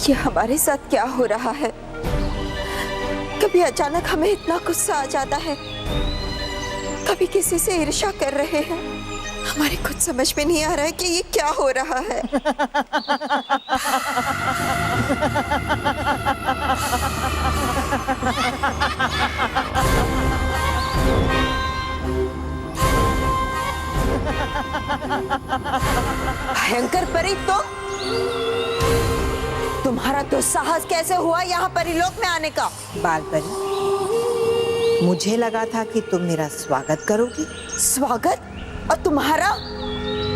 ये हमारे साथ क्या हो रहा है? कभी अचानक हमें इतना गुस्सा आ जाता है, कभी किसी से ईर्ष्या कर रहे हैं। हमारे कुछ समझ में नहीं आ रहा है कि ये क्या हो रहा है। भयंकर परी, तुम्हारा दुस्साहस कैसे हुआ यहाँ परीलोक में आने का? बाल परी, मुझे लगा था कि तुम मेरा स्वागत करोगी। स्वागत? और तुम्हारा?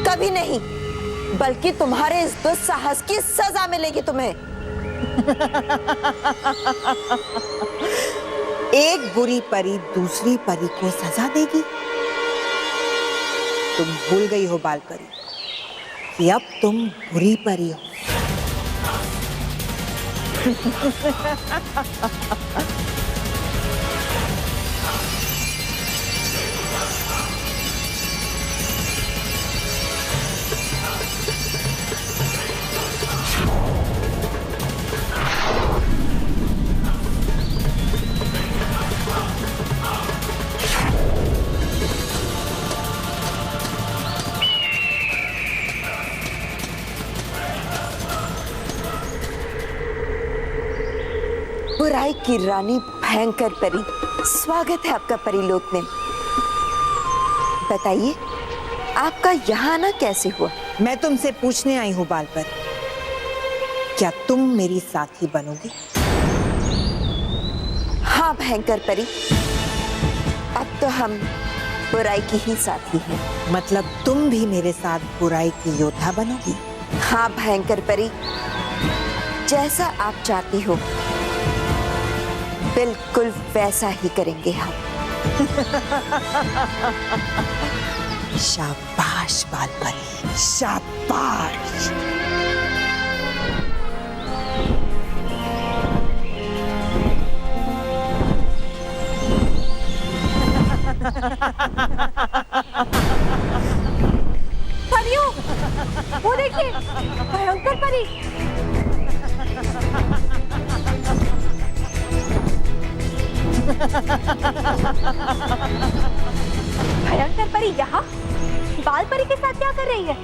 कभी नहीं, बल्कि तुम्हारे इस दुस्साहस की सजा मिलेगी तुम्हें। एक बुरी परी दूसरी परी को सजा देगी? तुम भूल गई हो बाल परी कि अब तुम बुरी परी हो। बुराई की रानी भयंकर परी, स्वागत है आपका परीलोक में। बताइए, आपका यहाँ आना कैसे हुआ? मैं तुमसे पूछने आई हूँ बाल परी, क्या तुम मेरी साथी बनोगी? हाँ भयंकर परी, अब तो हम बुराई की ही साथी हैं। मतलब तुम भी मेरे साथ बुराई की योद्धा बनोगी? हाँ भयंकर परी, जैसा आप चाहती हो बिल्कुल वैसा ही करेंगे हम। शाबाश बाल परी, शाबाश। परियों, वो देखिए, भयंकर परी। भयंकर परी यहाँ बाल परी के साथ क्या कर रही है?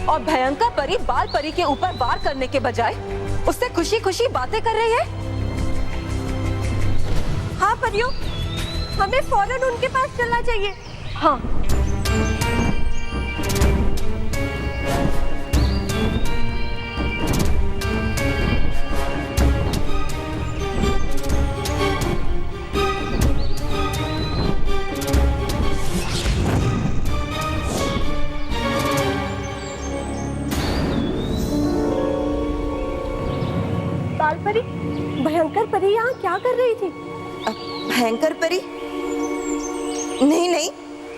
और भयंकर परी बाल परी के ऊपर वार करने के बजाय उससे खुशी खुशी बातें कर रही है। हाँ परियों, हमें फौरन उनके पास चलना चाहिए। हाँ। बाल परी, भयंकर परी यहाँ क्या कर रही थी? भयंकर परी? नहीं नहीं,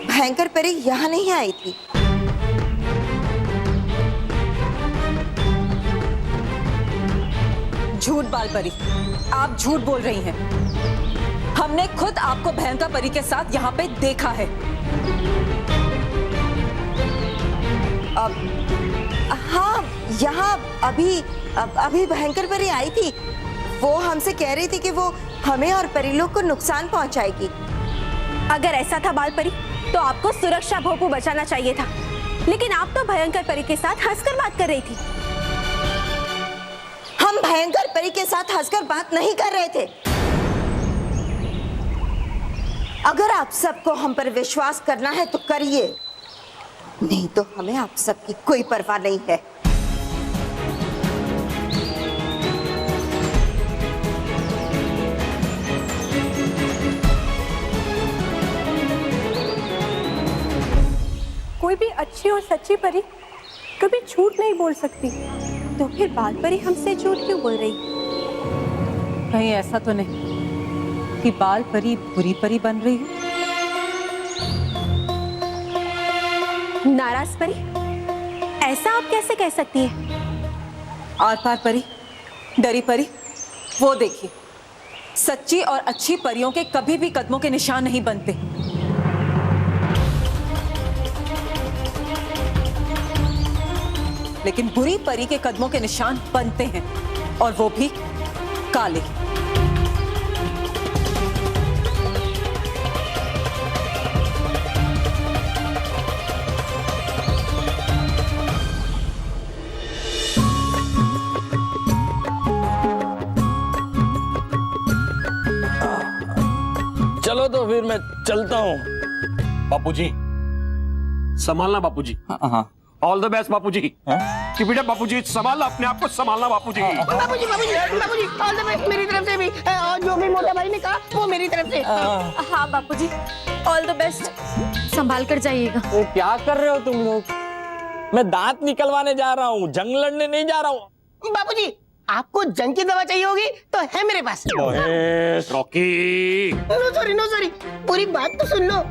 भयंकर परी यहाँ नहीं आई थी। झूठ बाल परी, आप झूठ बोल रही हैं। हमने खुद आपको भयंकर परी के साथ यहाँ पे देखा है। हाँ, यहाँ अभी भयंकर परी आई थी। वो हमसे कह रही थी कि वो हमें और परीलोक को नुकसान पहुंचाएगी। अगर ऐसा था बाल परी, तो आपको सुरक्षा भोपू बचाना चाहिए था, लेकिन आप तो भयंकर परी के साथ हंसकर बात कर रही थी। हम भयंकर परी के साथ हंसकर बात नहीं कर रहे थे। अगर आप सबको हम पर विश्वास करना है तो करिए, नहीं तो हमें आप सबकी कोई परवाह नहीं है। कोई भी अच्छी और सच्ची परी कभी झूठ नहीं बोल सकती, तो फिर बाल परी हमसे झूठ क्यों बोल रही? कहीं ऐसा तो नहीं कि बाल परी बुरी परी बन रही है? नाराज परी, ऐसा आप कैसे कह सकती है? आर पार परी, डरी परी, वो देखिए, सच्ची और अच्छी परियों के कभी भी कदमों के निशान नहीं बनते। लेकिन बुरी परी के कदमों के निशान बनते हैं। और वो भी काले। चलो तो फिर मैं चलता हूँ। बापूजी संभालना बापूजी। हाँ ऑल द बेस्ट बापूजी। कीप इट अप बापूजी, संभालना अपने आप को, संभालना बापूजी। बाबूजी बाबूजी बाबूजी ऑल द बेस्ट मेरी तरफ से भी, और जो भी मोटा भाई ने कहा वो मेरी तरफ से। हाँ बापूजी, ऑल द बेस्ट। संभाल कर जाइएगा। ये क्या कर रहे हो तुम लोग? मैं दांत निकलवाने जा रहा हूँ, जंग लड़ने नहीं जा रहा हूँ। बाबूजी आपको जंग की दवा चाहिए होगी तो है मेरे पास। महेश, रॉकी। नो सॉरी पूरी बात तो सुन लो।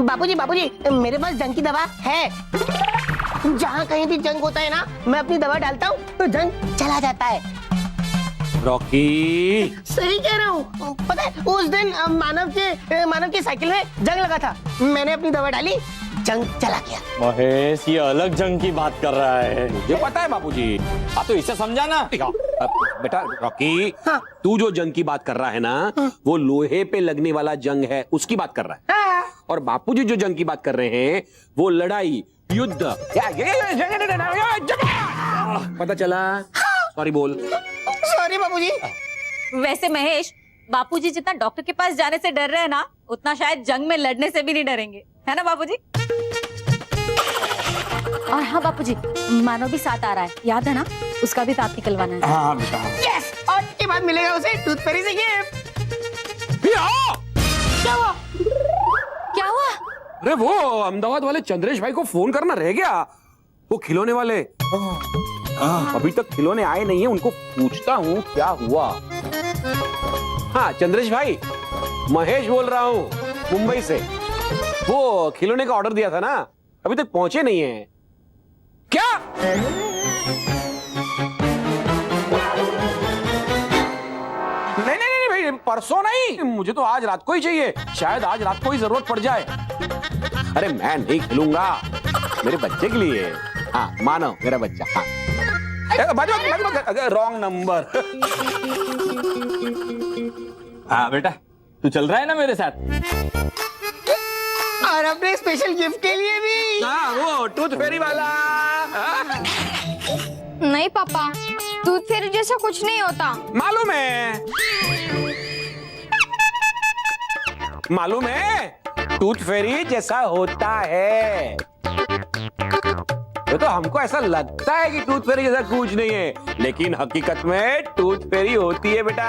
बाबूजी बाबूजी मेरे पास जंग की दवा है। जहाँ कहीं भी जंग होता है ना, मैं अपनी दवा डालता हूँ तो जंग चला जाता है। रॉकी सही कह रहा हूँ। पता है उस दिन मानव के साइकिल में जंग लगा था, मैंने अपनी दवा डाली, जंग चला गया। महेश ये अलग जंग की बात कर रहा है। मुझे पता है बापूजी। आप तो इसे समझाना। बेटा रॉकी, हाँ। तू जो जंग की बात कर रहा है ना, वो लोहे पे लगने वाला जंग है, उसकी बात कर रहा है। और बापूजी जो जंग की बात कर रहे हैं वो लड़ाई, युद्ध। पता चला? सॉरी बोल। सॉरी बाबूजी। वैसे महेश, बापूजी जितना डॉक्टर के पास जाने से डर रहे हैं ना, उतना शायद जंग में लड़ने से भी नहीं डरेंगे, है ना बापूजी? और हाँ बापूजी, मानव भी साथ आ रहा है, याद है ना? उसका भी दांत निकलवाना है। हाँ बेटा। यस, और के बाद मिलेगा उसे टूथ फेरी से गिफ्ट। क्या हुआ? अरे वो अहमदाबाद वाले चंद्रेश भाई को फोन करना रह गया। वो खिलौने वाले अभी तक खिलौने आए नहीं है, उनको पूछता हूँ क्या हुआ। हाँ चंद्रेश भाई, महेश बोल रहा हूँ मुंबई से। वो खिलौने का ऑर्डर दिया था ना, अभी तक पहुंचे नहीं है क्या? नहीं भाई, परसों नहीं, मुझे तो आज रात को ही चाहिए। शायद आज रात को ही जरूरत पड़ जाए। अरे मैं नहीं खिलूंगा, मेरे बच्चे के लिए। हाँ मानो मेरा बच्चा। हाँ रॉन्ग नंबर। हाँ बेटा, तू चल रहा है ना मेरे साथ? और अपने स्पेशल गिफ्ट के लिए भी। हाँ वो टूथ फेरी वाला। नहीं पापा, टूथ फेरी जैसा कुछ नहीं होता। मालूम है टूथ फेरी जैसा होता है। तो हमको ऐसा लगता है कि टूथ फेरी जैसा कुछ नहीं है, लेकिन हकीकत में टूथ फेरी होती है बेटा।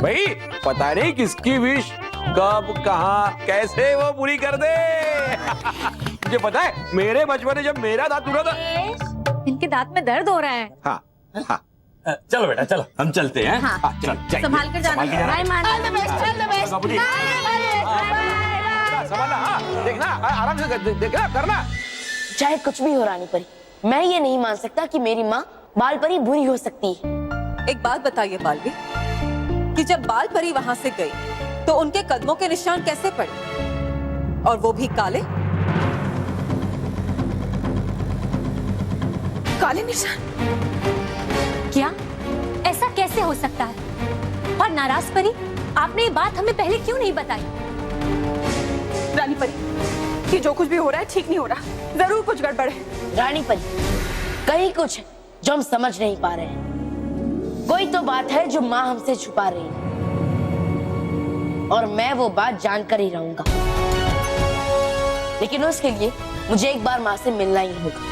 भाई पता नहीं किसकी विश कब कहाँ कैसे वो पूरी कर दे। मुझे पता है, मेरे बचपन में जब मेरा दांत टूटा था। इनके दांत में दर्द हो रहा है। हाँ हाँ चलो बेटा चलो, हम चलते हैं। हाँ। चल जाइए। संभाल कर जाना। Bye Manav. All the best, all the best. बाबूजी। संभालना, हाँ देखना, आराम से देखना करना। चाहे कुछ भी हो रानी परी, मैं ये नहीं मान सकता कि मेरी माँ बाल परी बुरी हो सकती है। एक बात बताइए बालवी, कि जब बाल परी वहां से गई तो उनके कदमों के निशान कैसे पड़े, और वो भी काले काले निशान? क्या ऐसा कैसे हो सकता है? और नाराज परी, आपने ये बात हमें पहले क्यों नहीं बताई? रानी परी, कि जो कुछ भी हो रहा है ठीक नहीं हो रहा, जरूर कुछ गड़बड़ है। रानी परी, कहीं कुछ है जो हम समझ नहीं पा रहे हैं। कोई तो बात है जो माँ हमसे छुपा रही है, और मैं वो बात जानकर ही रहूंगा। लेकिन उसके लिए मुझे एक बार माँ से मिलना ही होगा।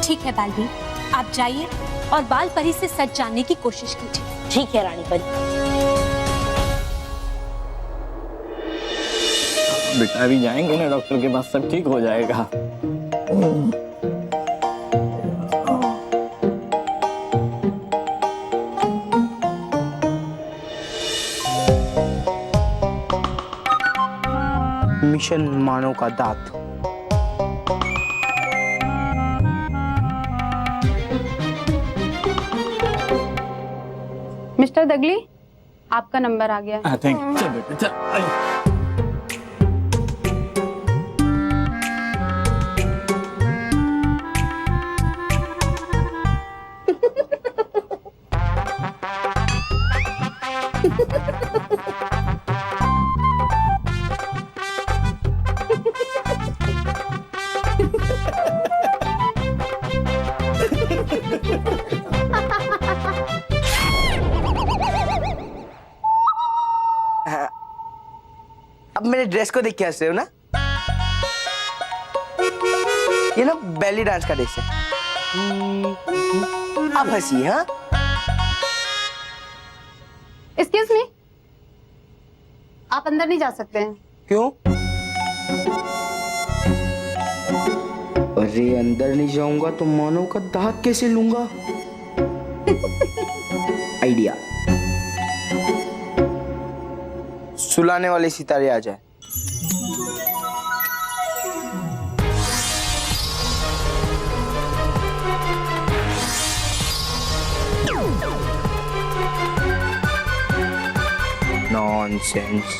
ठीक है बालवी, आप जाइए और बाल परी से सच जानने की कोशिश कीजिए। ठीक है रानी परी। बेटा अभी जाएंगे ना डॉक्टर के पास, सब ठीक हो जाएगा। मिशन मानव का दांत। मिस्टर दगली, आपका नंबर आ गया। Thank you. चल बेटा चल। अब मेरे ड्रेस को देख के हंस रहे हो ना? ये ना बेली डांस का ड्रेस है। अब हंसी, हाँ? एक्सक्यूज मी, आप अंदर नहीं जा सकते हैं। क्यों? अरे अंदर नहीं जाऊंगा तो मानव का दांत कैसे लूंगा? आइडिया। सुलाने वाले सितारे आ जाए। नॉनसेंस।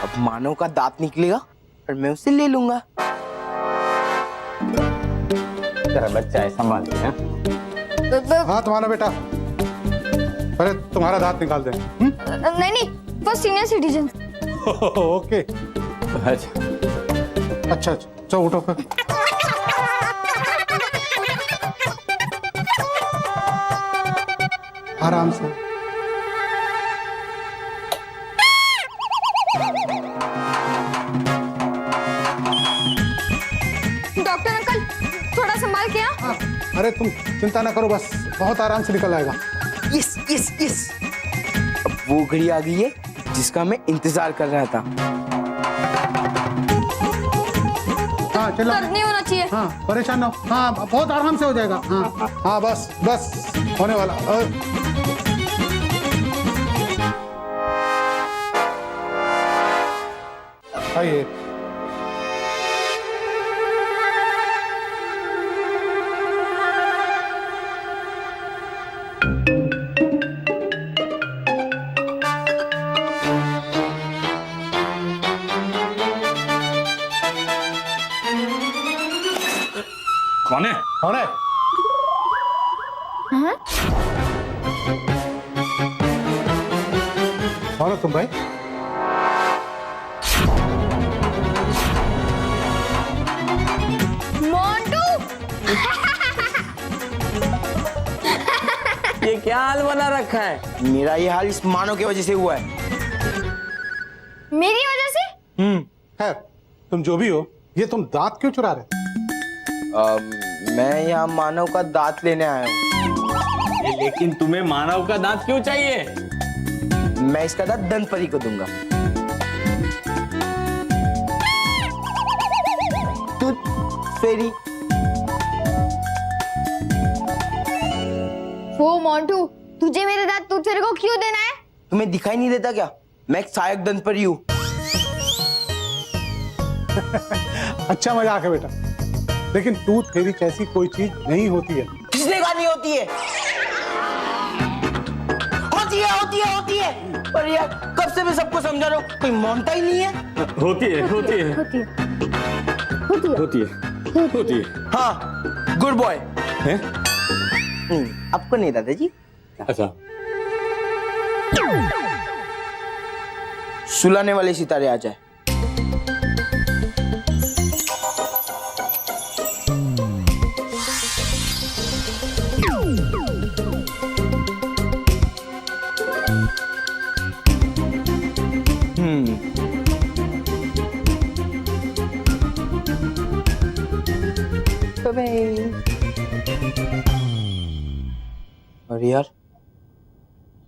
अब मानव का दांत निकलेगा और मैं उसे ले लूंगा। तेरा बच्चा है, संभाल के, हाँ? हाँ तुम्हारा बेटा, पहले तुम्हारा दांत निकाल दे। नहीं नहीं, वो सीनियर सिटीजन। ओके, अच्छा चलो उठो फिर। आराम से। डॉक्टर अंकल, थोड़ा संभाल के। हाँ, अरे तुम चिंता ना करो, बस बहुत आराम से निकल आएगा। Yes yes yes. अब वो घड़ी आ गई है जिसका मैं इंतजार कर रहा था। हाँ चलो। दर्द नहीं होना चाहिए। हाँ परेशान ना हो। हाँ बहुत आराम से हो जाएगा। हाँ हाँ बस बस होने वाला। आइए। कौन है? कौन है? कौन हो तुम भाई? मोंटू। ये क्या हाल बना रखा है? मेरा ये हाल इस मानव की वजह से हुआ है। मेरी वजह से? खैर तुम जो भी हो, ये तुम दांत क्यों चुरा रहे? मैं यहाँ मानव का दांत लेने आया हूँ। लेकिन तुम्हें मानव का दांत क्यों चाहिए? मैं इसका दांत दंतपरी को दूंगा। टूथ फेरी। वो मोंटू, तुझे मेरे दांत टूथ फेरी को क्यों देना है? तुम्हें दिखाई नहीं देता क्या? मैं एक सहायक दंतपरी हूँ। अच्छा मजाक है बेटा, लेकिन टूथ फेरी जैसी कोई चीज नहीं होती है। किसने कहा नहीं होती है? होती है। पर यार कब से मैं सबको समझा रहा हूँ, कोई मानता ही नहीं है। होती है। हाँ गुड बॉय। आपको नहीं दादाजी। अच्छा, सुलाने वाले सितारे आ जाए। और यार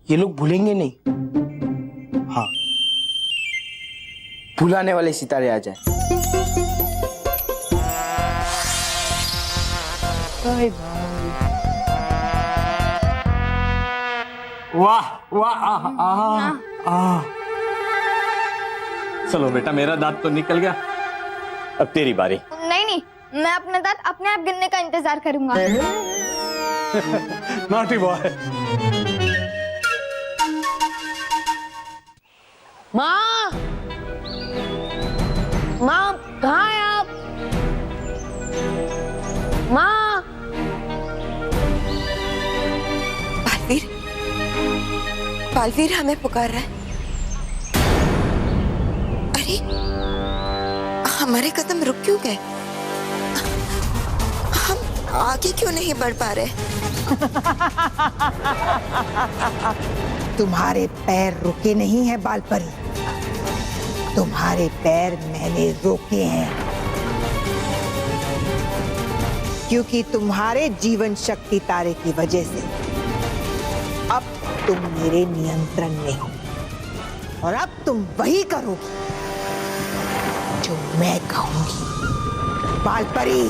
ये लोग भूलेंगे नहीं। हाँ भुलाने वाले सितारे आ जाए। Bye bye. वाह वाह। चलो बेटा, मेरा दांत तो निकल गया, अब तेरी बारी। नहीं, मैं अपने दांत अपने आप गिनने का इंतजार करूंगा। Naughty boy. माँ कहाँ है बालवीर हमें पुकार रहा है। अरे हमारे कदम रुक क्यों गए? हम आगे क्यों नहीं बढ़ पा रहे? तुम्हारे पैर रुके नहीं हैं बालपरी, तुम्हारे पैर मैंने रोके हैं, क्योंकि तुम्हारे जीवन शक्ति तारे की वजह से अब तुम मेरे नियंत्रण में हो और अब तुम वही करोगी जो मैं कहूंगी। बालपरी,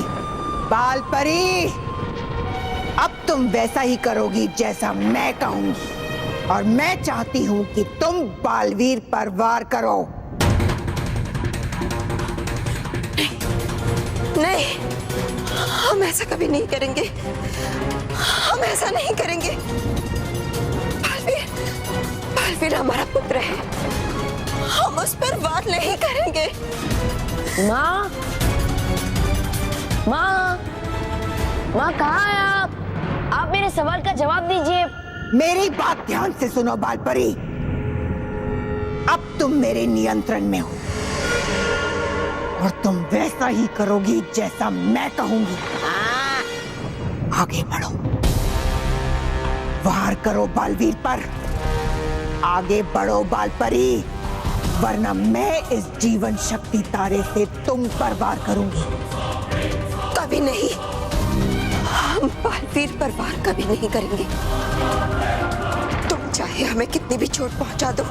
बालपरी, अब तुम वैसा ही करोगी जैसा मैं कहूंगी और मैं चाहती हूं कि तुम बालवीर पर वार करो। नहीं, हम ऐसा कभी नहीं करेंगे। हम ऐसा नहीं करेंगे। बालवीर, बालवीर हमारा पुत्र है, हम उस पर वार नहीं करेंगे। माँ, माँ, माँ कहाँ है आप? आप मेरे सवाल का जवाब दीजिए। मेरी बात ध्यान से सुनो बालपरी, अब तुम मेरे नियंत्रण में हो और तुम वैसा ही करोगी जैसा मैं कहूंगी। आगे बढ़ो, वार करो बालवीर पर, आगे बढ़ो बालपरी, वरना मैं इस जीवन शक्ति तारे से तुम पर वार करूंगी। कभी नहीं, हम बालवीर पर वार कभी नहीं करेंगे। तुम चाहे हमें कितनी भी चोट पहुंचा दो,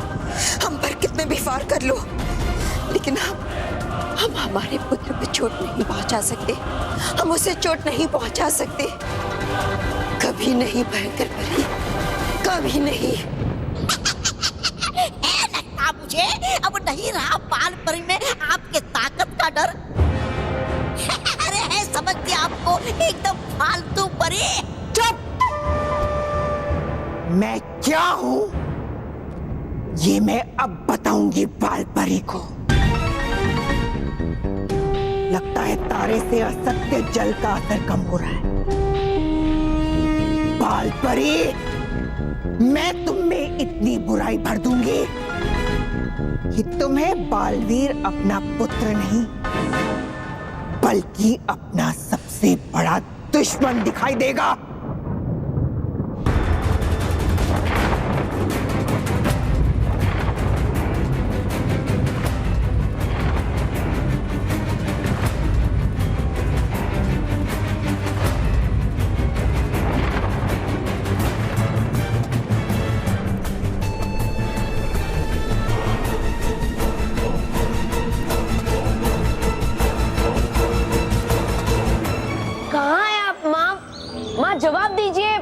हम पर कितने भी वार कर लो, लेकिन हम हमारे पुत्र पे चोट नहीं पहुंचा सकते। हम उसे चोट नहीं पहुंचा सकते, कभी नहीं भयंकर परी, कभी नहीं। लगता मुझे अब नहीं रहा बालपरी में आपके ताकत का डर। अरे है समझते आपको एकदम फालतू परी। चुप! मैं क्या हूं ये मैं अब बताऊंगी बालपरी को। लगता है तारे से असत्य जल का असर कम हो रहा है। बालपरी, मैं तुम में इतनी बुराई भर दूंगी कि तुम्हें बालवीर अपना पुत्र नहीं बल्कि अपना सबसे बड़ा दुश्मन दिखाई देगा। जवाब दीजिए।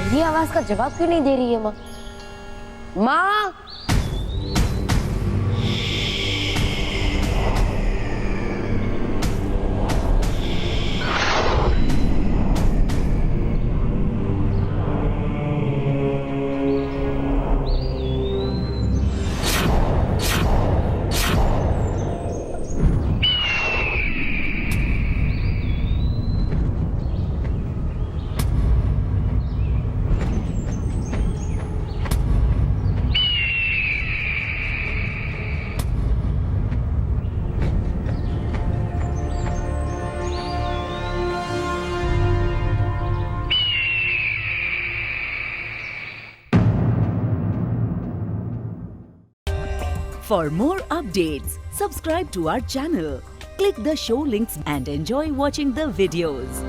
मेरी आवाज का जवाब क्यों नहीं दे रही है माँ? माँ, For more updates, subscribe to our channel, click the show links and enjoy watching the videos.